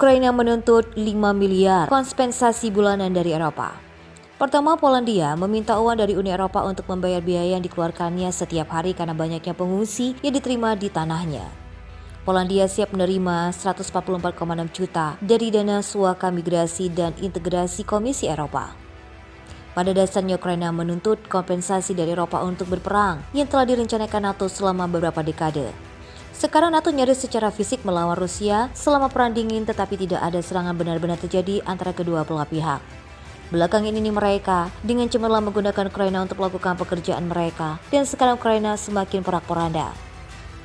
Ukraina menuntut 5 miliar kompensasi bulanan dari Eropa. Pertama, Polandia meminta uang dari Uni Eropa untuk membayar biaya yang dikeluarkannya setiap hari karena banyaknya pengungsi yang diterima di tanahnya. Polandia siap menerima 144,6 juta dari dana suaka migrasi dan integrasi Komisi Eropa. Pada dasarnya Ukraina menuntut kompensasi dari Eropa untuk berperang yang telah direncanakan NATO selama beberapa dekade. Sekarang NATO nyaris secara fisik melawan Rusia selama perang dingin, tetapi tidak ada serangan benar-benar terjadi antara kedua belah pihak. Belakangan ini mereka dengan cemerlang menggunakan Ukraina untuk melakukan pekerjaan mereka, dan sekarang Ukraina semakin porak-poranda.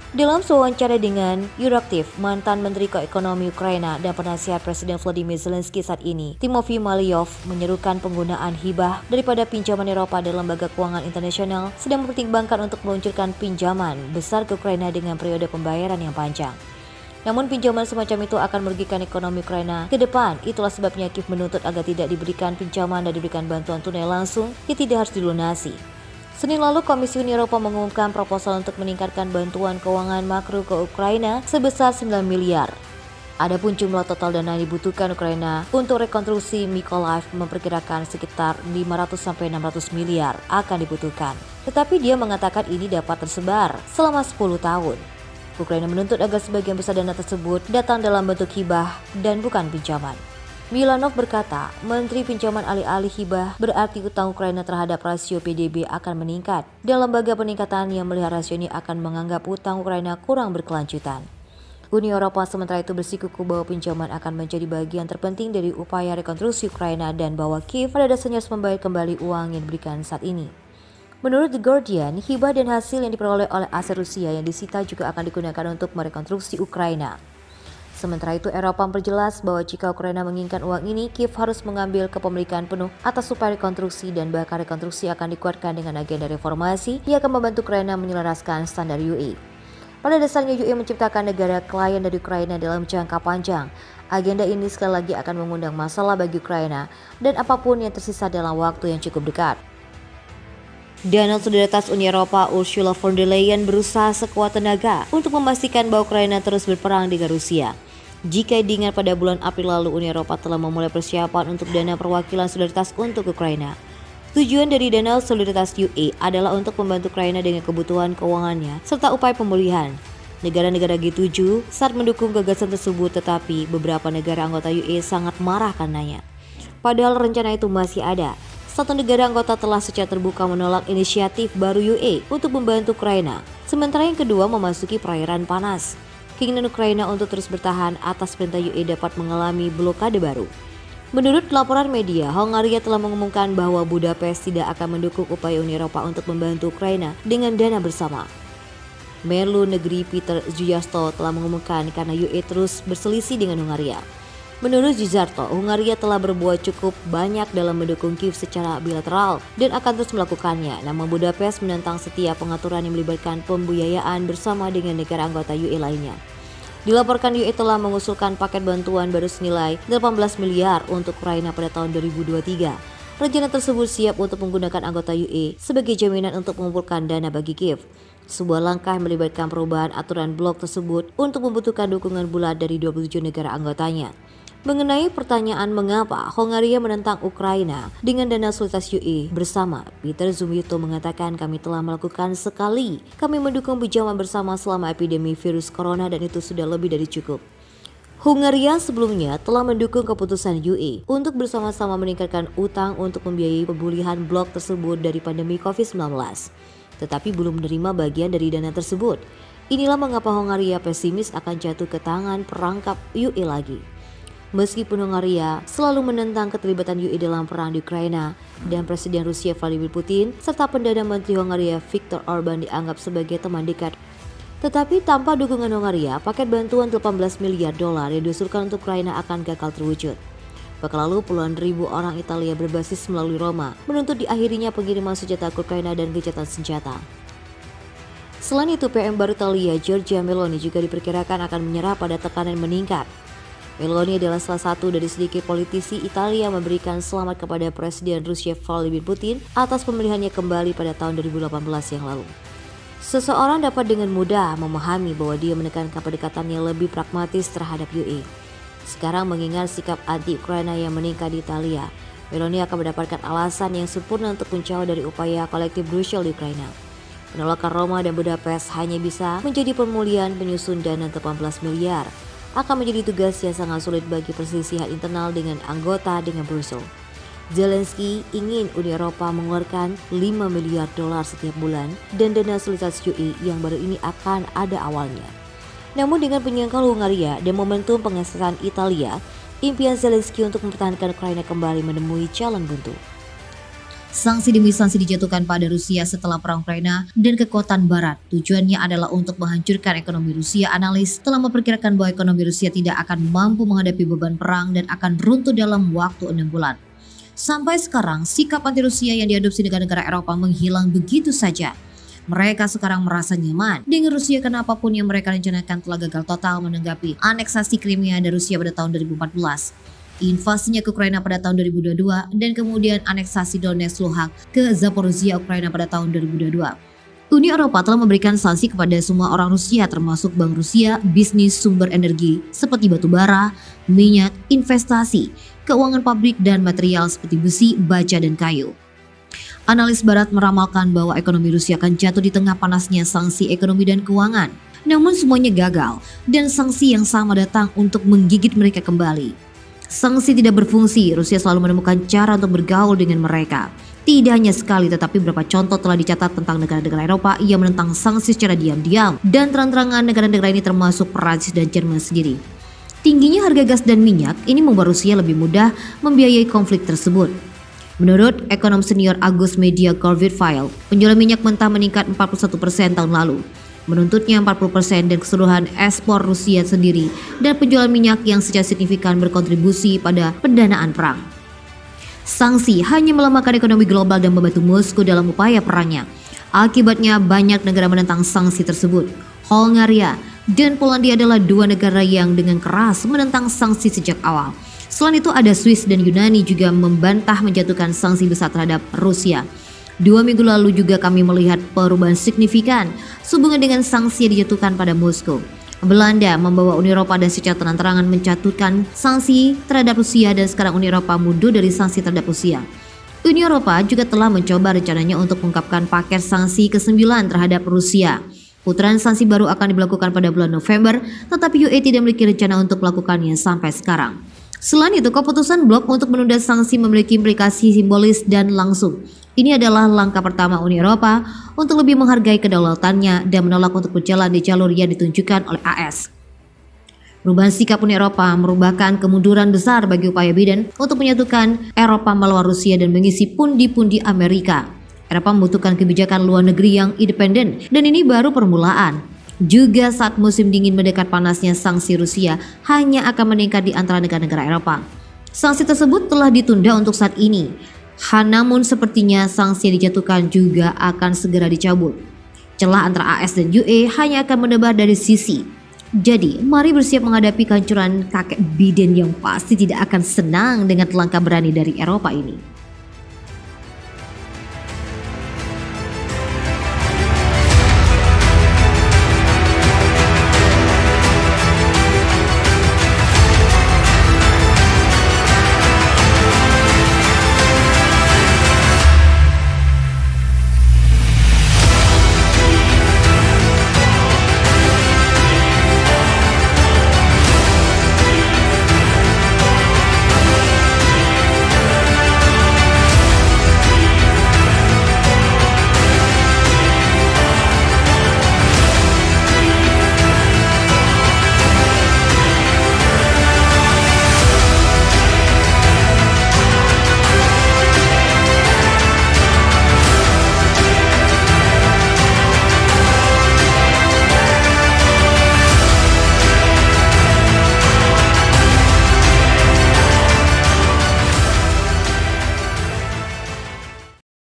Dalam wawancara dengan Euractiv, mantan Menteri Ekonomi Ukraina dan penasihat Presiden Volodymyr Zelensky saat ini, Timofey Malyov, menyerukan penggunaan hibah daripada pinjaman Eropa dan lembaga keuangan internasional sedang mempertimbangkan untuk meluncurkan pinjaman besar ke Ukraina dengan periode pembayaran yang panjang. Namun pinjaman semacam itu akan merugikan ekonomi Ukraina ke depan. Itulah sebabnya Kiev menuntut agar tidak diberikan pinjaman dan diberikan bantuan tunai langsung yang tidak harus dilunasi. Senin lalu, Komisi Uni Eropa mengumumkan proposal untuk meningkatkan bantuan keuangan makro ke Ukraina sebesar 9 miliar. Adapun jumlah total dana yang dibutuhkan Ukraina untuk rekonstruksi Mykolaiv memperkirakan sekitar 500-600 miliar akan dibutuhkan. Tetapi dia mengatakan ini dapat tersebar selama 10 tahun. Ukraina menuntut agar sebagian besar dana tersebut datang dalam bentuk hibah dan bukan pinjaman. Milanov berkata, Menteri Pinjaman alih-alih hibah berarti utang Ukraina terhadap rasio PDB akan meningkat. Dan lembaga peningkatan yang melihat rasio ini akan menganggap utang Ukraina kurang berkelanjutan. Uni Eropa sementara itu bersikukuh bahwa pinjaman akan menjadi bagian terpenting dari upaya rekonstruksi Ukraina dan bahwa Kiev pada dasarnya harus membayar kembali uang yang diberikan saat ini. Menurut The Guardian, hibah dan hasil yang diperoleh oleh aset Rusia yang disita juga akan digunakan untuk merekonstruksi Ukraina. Sementara itu, Eropa memperjelas bahwa jika Ukraina menginginkan uang ini, Kiev harus mengambil kepemilikan penuh atas upaya rekonstruksi dan bahkan rekonstruksi akan dikuatkan dengan agenda reformasi yang akan membantu Ukraina menyelaraskan standar UE. Pada dasarnya UE menciptakan negara klien dari Ukraina dalam jangka panjang. Agenda ini sekali lagi akan mengundang masalah bagi Ukraina dan apapun yang tersisa dalam waktu yang cukup dekat. Dalam Solidaritas Uni Eropa, Ursula von der Leyen berusaha sekuat tenaga untuk memastikan bahwa Ukraina terus berperang dengan Rusia. Jika diingat pada bulan April lalu, Uni Eropa telah memulai persiapan untuk dana perwakilan solidaritas untuk Ukraina. Tujuan dari dana solidaritas UE adalah untuk membantu Ukraina dengan kebutuhan keuangannya serta upaya pemulihan. Negara-negara G7 saat mendukung gagasan tersebut, tetapi beberapa negara anggota UE sangat marah karenanya. Padahal rencana itu masih ada. Satu negara anggota telah secara terbuka menolak inisiatif baru UE untuk membantu Ukraina, sementara yang kedua memasuki perairan panas. Keinginan Ukraina untuk terus bertahan atas perintah UE dapat mengalami blokade baru. Menurut laporan media, Hongaria telah mengumumkan bahwa Budapest tidak akan mendukung upaya Uni Eropa untuk membantu Ukraina dengan dana bersama. Menlu Negeri Peter Zijarto telah mengumumkan karena UE terus berselisih dengan Hongaria. Menurut Zijarto, Hongaria telah berbuat cukup banyak dalam mendukung Kiev secara bilateral dan akan terus melakukannya. Namun Budapest menentang setiap pengaturan yang melibatkan pembiayaan bersama dengan negara anggota UE lainnya. Dilaporkan UE telah mengusulkan paket bantuan baru senilai 18 miliar untuk Ukraina pada tahun 2023. Rencana tersebut siap untuk menggunakan anggota UE sebagai jaminan untuk mengumpulkan dana bagi Kiev. Sebuah langkah yang melibatkan perubahan aturan blok tersebut untuk membutuhkan dukungan bulat dari 27 negara anggotanya. Mengenai pertanyaan mengapa Hongaria menentang Ukraina dengan dana solidaritas UE bersama, Peter Zumito mengatakan kami telah melakukan sekali. Kami mendukung pinjaman bersama selama epidemi virus corona dan itu sudah lebih dari cukup. Hongaria sebelumnya telah mendukung keputusan UE untuk bersama-sama meningkatkan utang untuk membiayai pemulihan blok tersebut dari pandemi COVID-19. Tetapi belum menerima bagian dari dana tersebut. Inilah mengapa Hongaria pesimis akan jatuh ke tangan perangkap UE lagi. Meskipun Hongaria selalu menentang keterlibatan UE dalam perang di Ukraina dan Presiden Rusia Vladimir Putin serta Perdana Menteri Hongaria Viktor Orban dianggap sebagai teman dekat. Tetapi tanpa dukungan Hongaria, paket bantuan 18 miliar dolar yang diusulkan untuk Ukraina akan gagal terwujud. Pekan lalu puluhan ribu orang Italia berbasis melalui Roma menuntut diakhirinya pengiriman senjata ke Ukraina dan gencatan senjata. Selain itu, PM baru Italia Giorgia Meloni juga diperkirakan akan menyerah pada tekanan meningkat. Meloni adalah salah satu dari sedikit politisi Italia yang memberikan selamat kepada Presiden Rusia Vladimir Putin atas pemilihannya kembali pada tahun 2018 yang lalu. Seseorang dapat dengan mudah memahami bahwa dia menekankan pendekatannya lebih pragmatis terhadap UE. Sekarang mengingat sikap anti-Ukraina yang meningkat di Italia, Meloni akan mendapatkan alasan yang sempurna untuk menjauh dari upaya kolektif Brussels di Ukraina. Penolakan Roma dan Budapest hanya bisa menjadi pemulihan penyusun dana 18 miliar. Akan menjadi tugas yang sangat sulit bagi perselisihan internal dengan anggota dengan Brussels. Zelensky ingin Uni Eropa mengeluarkan 5 miliar dolar setiap bulan dan dana solidaritas UE yang baru ini akan ada awalnya. Namun dengan penyangkal Hungaria dan momentum pengesahan Italia, impian Zelensky untuk mempertahankan Ukraina kembali menemui jalan buntu. Sanksi demi sanksi dijatuhkan pada Rusia setelah perang Ukraina dan kekuatan Barat. Tujuannya adalah untuk menghancurkan ekonomi Rusia. Analis telah memperkirakan bahwa ekonomi Rusia tidak akan mampu menghadapi beban perang dan akan runtuh dalam waktu 6 bulan. Sampai sekarang, sikap anti Rusia yang diadopsi negara-negara Eropa menghilang begitu saja. Mereka sekarang merasa nyaman dengan Rusia karena apapun yang mereka rencanakan telah gagal total menanggapi aneksasi Crimea dari Rusia pada tahun 2014. Invasinya ke Ukraina pada tahun 2022 dan kemudian aneksasi Donetsk Luhansk ke Zaporizhia Ukraina pada tahun 2022. Uni Eropa telah memberikan sanksi kepada semua orang Rusia termasuk Bank Rusia, bisnis sumber energi seperti batu bara, minyak, investasi, keuangan pabrik dan material seperti besi, baja dan kayu. Analis Barat meramalkan bahwa ekonomi Rusia akan jatuh di tengah panasnya sanksi ekonomi dan keuangan. Namun semuanya gagal dan sanksi yang sama datang untuk menggigit mereka kembali. Sanksi tidak berfungsi, Rusia selalu menemukan cara untuk bergaul dengan mereka. Tidak hanya sekali tetapi beberapa contoh telah dicatat tentang negara-negara Eropa yang menentang sanksi secara diam-diam dan terang-terangan. Negara-negara ini termasuk Prancis dan Jerman sendiri. Tingginya harga gas dan minyak ini membuat Rusia lebih mudah membiayai konflik tersebut. Menurut ekonom senior Agus Media Corvid-File, penjualan minyak mentah meningkat 41% tahun lalu. Menuntutnya 40% dan keseluruhan ekspor Rusia sendiri dan penjualan minyak yang secara signifikan berkontribusi pada pendanaan perang. Sanksi hanya melemahkan ekonomi global dan membantu Moskow dalam upaya perangnya. Akibatnya banyak negara menentang sanksi tersebut. Hungaria dan Polandia adalah dua negara yang dengan keras menentang sanksi sejak awal. Selain itu ada Swiss dan Yunani juga membantah menjatuhkan sanksi besar terhadap Rusia. 2 minggu lalu juga kami melihat perubahan signifikan sehubungan dengan sanksi yang dijatuhkan pada Moskow. Belanda membawa Uni Eropa dan secara terang-terangan menjatuhkan sanksi terhadap Rusia dan sekarang Uni Eropa mundur dari sanksi terhadap Rusia. Uni Eropa juga telah mencoba rencananya untuk mengungkapkan paket sanksi ke-9 terhadap Rusia. Putaran sanksi baru akan diberlakukan pada bulan November, tetapi UE tidak memiliki rencana untuk melakukannya sampai sekarang. Selain itu, keputusan blok untuk menunda sanksi memiliki implikasi simbolis dan langsung. Ini adalah langkah pertama Uni Eropa untuk lebih menghargai kedaulatannya dan menolak untuk berjalan di jalur yang ditunjukkan oleh AS. Perubahan sikap Uni Eropa merupakan kemunduran besar bagi upaya Biden untuk menyatukan Eropa melawan Rusia dan mengisi pundi-pundi Amerika. Eropa membutuhkan kebijakan luar negeri yang independen dan ini baru permulaan. Juga saat musim dingin mendekat, panasnya sanksi Rusia hanya akan meningkat di antara negara-negara Eropa. Sanksi tersebut telah ditunda untuk saat ini. Namun sepertinya sanksi yang dijatuhkan juga akan segera dicabut. Celah antara AS dan UE hanya akan menebar dari sisi. Jadi mari bersiap menghadapi kehancuran kakek Biden yang pasti tidak akan senang dengan langkah berani dari Eropa ini.